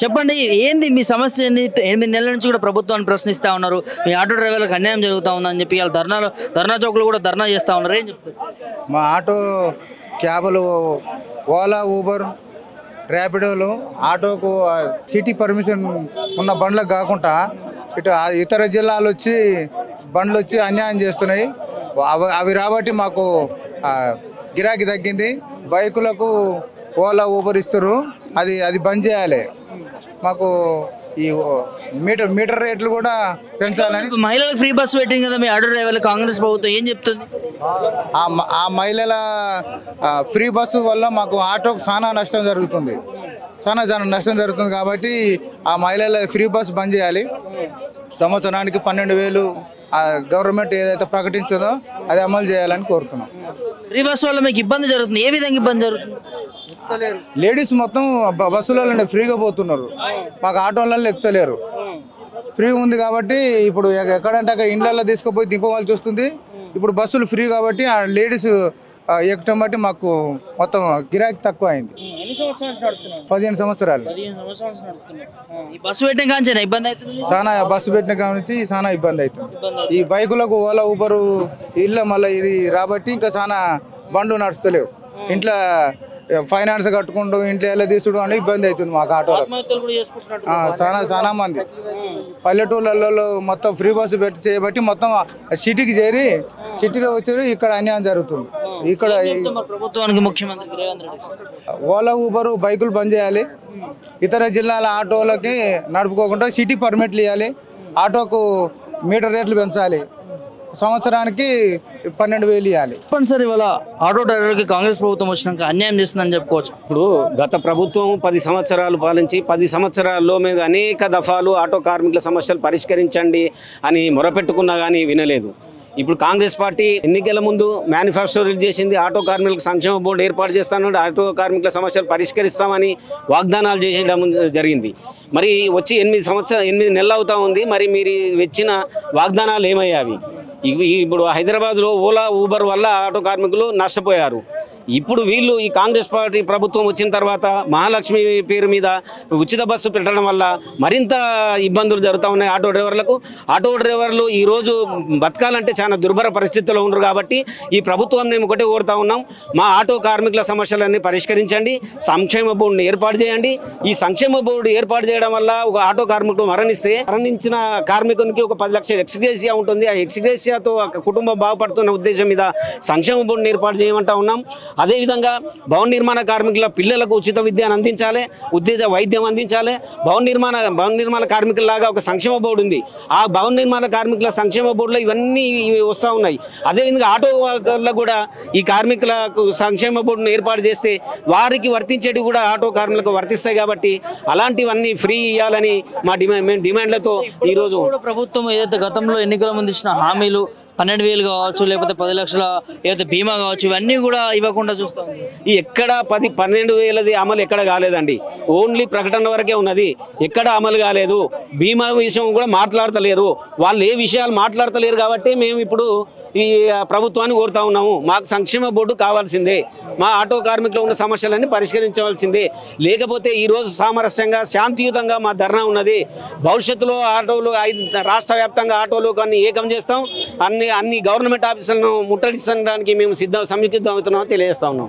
చెప్పండి ఏంది మీ సమస్య ఏంది? 8 నెలల నుంచి కూడా ప్రభుత్వాన్ని ప్రశ్నిస్తా ఉన్నారు. మీ ఆటో డ్రైవర్లకు అన్యాయం జరుగుతా ఉందని చెప్పి వాళ్ళు ధర్నా చౌక్లో కూడా ధర్నా చేస్తా ఉన్నారు. ఏం చెప్తారు? మా ఆటో క్యాబులు ఓలా ఊబర్ ర్యాపిడోలు ఆటోకు సిటీ పర్మిషన్ ఉన్న బండ్లకు కాకుండా ఇటు ఇతర జిల్లాలు వచ్చి బండ్లు వచ్చి అన్యాయం చేస్తున్నాయి. అవి రాబట్టి మాకు గిరాకీ తగ్గింది. బైకులకు ఓలా ఊబర్ ఇస్తారు, అది బంద్ చేయాలి. మాకు ఈ మీటర్ రేట్లు కూడా పెంచాలని. మహిళలకు ఫ్రీ బస్సు పెట్టింది కదా మీ ఆటో డ్రైవర్లు, కాంగ్రెస్ ప్రభుత్వం ఏం చెప్తుంది? మహిళల ఫ్రీ బస్సు వల్ల మాకు ఆటోకు చాలా నష్టం జరుగుతుంది. చాలా నష్టం జరుగుతుంది కాబట్టి ఆ మహిళల ఫ్రీ బస్సు బంద్ చేయాలి. సంవత్సరానికి 12,000 గవర్నమెంట్ ఏదైతే ప్రకటించదో అది అమలు చేయాలని కోరుతున్నాం. ఫ్రీ బస్సు వల్ల మీకు ఇబ్బంది జరుగుతుంది. ఏ విధంగా ఇబ్బంది జరుగుతుంది? లేడీస్ మొత్తం బస్సులలో ఫ్రీగా పోతున్నారు, మాకు ఆటోలలో ఎక్కుతలేరు. ఫ్రీ ఉంది కాబట్టి ఇప్పుడు ఎక్కడంటే అక్కడ ఇండ్లలో తీసుకుపోయి దింపవాల్సి వస్తుంది. ఇప్పుడు బస్సులు ఫ్రీ కాబట్టి ఆ లేడీస్ ఎక్కడం బట్టి మాకు మొత్తం గిరాకీ తక్కువ అయింది. 15 సంవత్సరాలు బస్సు పెట్టిన కాంచేనా ఇబ్బంది అవుతుంది. చాలా బస్సు పెట్టిన కాంచి చాలా ఇబ్బంది అవుతుంది. ఈ బైకులకు ఓలా ఊబరు ఇళ్ళ మళ్ళీ ఇది రాబట్టి ఇంకా చాలా బండ్లు నడుస్తలేవు. ఇంట్లో ఫైనాన్స్ కట్టుకుంటూ ఇంట్లో ఎలా తీసుడు అని ఇబ్బంది అవుతుంది మాకు ఆటో. చాలా మంది పల్లెటూళ్ళలో మొత్తం ఫ్రీ బస్సు పెట్టి చేయబట్టి మొత్తం సిటీకి చేరి సిటీలో వచ్చి ఇక్కడ అన్యాయం జరుగుతుంది. ఇక్కడ ప్రభుత్వానికి ముఖ్యమంత్రి రేవంత్ రెడ్డి ఓలా ఊబరు బైకులు బంద్ చేయాలి. ఇతర జిల్లాల ఆటోలకి నడుపుకోకుండా సిటీ పర్మిట్లు ఇవ్వాలి. ఆటోకు మీటర్ రేట్లు పెంచాలి. సంవత్సరానికి 12,000 ఇవ్వాలి. తప్పనిసరి ఇవాళ ఆటో డ్రైవర్కి కాంగ్రెస్ ప్రభుత్వం వచ్చినాక అన్యాయం చేస్తుందని చెప్పుకోవచ్చు. ఇప్పుడు గత ప్రభుత్వం 10 సంవత్సరాలు పాలించి 10 సంవత్సరాల్లో మీద అనేక దఫాలు ఆటో కార్మికుల సమస్యలు పరిష్కరించండి అని మొరపెట్టుకున్నా కానీ వినలేదు. ఇప్పుడు కాంగ్రెస్ పార్టీ ఎన్నికల ముందు మేనిఫెస్టో రిలీజ్ చేసింది. ఆటో కార్మికులకు సంక్షేమ బోర్డు ఏర్పాటు చేస్తానంటే ఆటో కార్మికుల సమస్యలు పరిష్కరిస్తామని వాగ్దానాలు చేయడం జరిగింది. మరి వచ్చి 8 నెలలు అవుతా ఉంది. మరి మీరు ఇచ్చిన వాగ్దానాలు ఏమయ్యావి? ఇప్పుడు హైదరాబాద్లో ఓలా ఊబర్ వల్ల ఆటో కార్మికులు నష్టపోయారు. ఇప్పుడు వీళ్ళు ఈ కాంగ్రెస్ పార్టీ ప్రభుత్వం వచ్చిన తర్వాత మహాలక్ష్మి పేరు మీద ఉచిత బస్సు పెట్టడం వల్ల మరింత ఇబ్బందులు జరుగుతూ ఉన్నాయి ఆటో డ్రైవర్లకు. ఆటో డ్రైవర్లు ఈరోజు బతకాలంటే చాలా దుర్భర పరిస్థితుల్లో ఉన్నారు. కాబట్టి ఈ ప్రభుత్వం మేము ఒకటే కోరుతా ఉన్నాం, మా ఆటో కార్మికుల సమస్యలన్నీ పరిష్కరించండి, సంక్షేమ బోర్డుని ఏర్పాటు చేయండి. ఈ సంక్షేమ బోర్డు ఏర్పాటు చేయడం వల్ల ఒక ఆటో కార్మికుడు మరణించిన కార్మికునికి ఒక 10 లక్షల ఎక్స్గ్రేసియా ఉంటుంది. ఆ ఎక్స్గ్రేసియాతో కుటుంబం బాగుపడుతున్న ఉద్దేశం మీద సంక్షేమ బోర్డుని ఏర్పాటు చేయమంటా ఉన్నాం. అదేవిధంగా భవన నిర్మాణ కార్మికుల పిల్లలకు ఉచిత విద్యను అందించాలి, వైద్యం అందించాలి. భవన నిర్మాణ కార్మికులలాగా ఒక సంక్షేమ బోర్డు ఉంది. ఆ భవన నిర్మాణ కార్మికుల సంక్షేమ బోర్డులో ఇవన్నీ వస్తూ ఉన్నాయి. అదేవిధంగా ఆటో వర్కర్లకు కూడా ఈ కార్మికులకు సంక్షేమ బోర్డును ఏర్పాటు చేస్తే వారికి వర్తించేవి కూడా ఆటో కార్మికులకు వర్తిస్తాయి. కాబట్టి అలాంటివన్నీ ఫ్రీ ఇవ్వాలని మా డిమాండ్లతో ఈరోజు ప్రభుత్వం ఏదైతే గతంలో ఎన్నికల ముందు ఇచ్చిన హామీలు 12,000 కావచ్చు, లేకపోతే 10 లక్షల ఏదైతే బీమా కావచ్చు, ఇవన్నీ కూడా ఇవ్వకుండా చూస్తాం. ఈ ఎక్కడ 12,000 అమలు ఎక్కడ కాలేదండి. ఓన్లీ ప్రకటన వరకే ఉన్నది, ఎక్కడ అమలు కాలేదు. బీమా విషయం కూడా మాట్లాడతలేరు. వాళ్ళు ఏ విషయాలు మాట్లాడతలేరు కాబట్టి మేము ఇప్పుడు ఈ ప్రభుత్వాన్ని కోరుతా ఉన్నాము, మాకు సంక్షేమ బోర్డు కావాల్సిందే, మా ఆటో కార్మికులు ఉన్న సమస్యలన్నీ పరిష్కరించవలసిందే. లేకపోతే ఈరోజు సామరస్యంగా శాంతియుతంగా మా ధర్నా ఉన్నది. భవిష్యత్తులో ఆటోలు రాష్ట్ర వ్యాప్తంగా ఆటోలు కొన్ని ఏకం చేస్తాం. అన్ని గవర్నమెంట్ ఆఫీసులను ముట్టడించడానికి మేము సంయుక్తం అవుతున్నామని తెలియజేస్తా ఉన్నాం.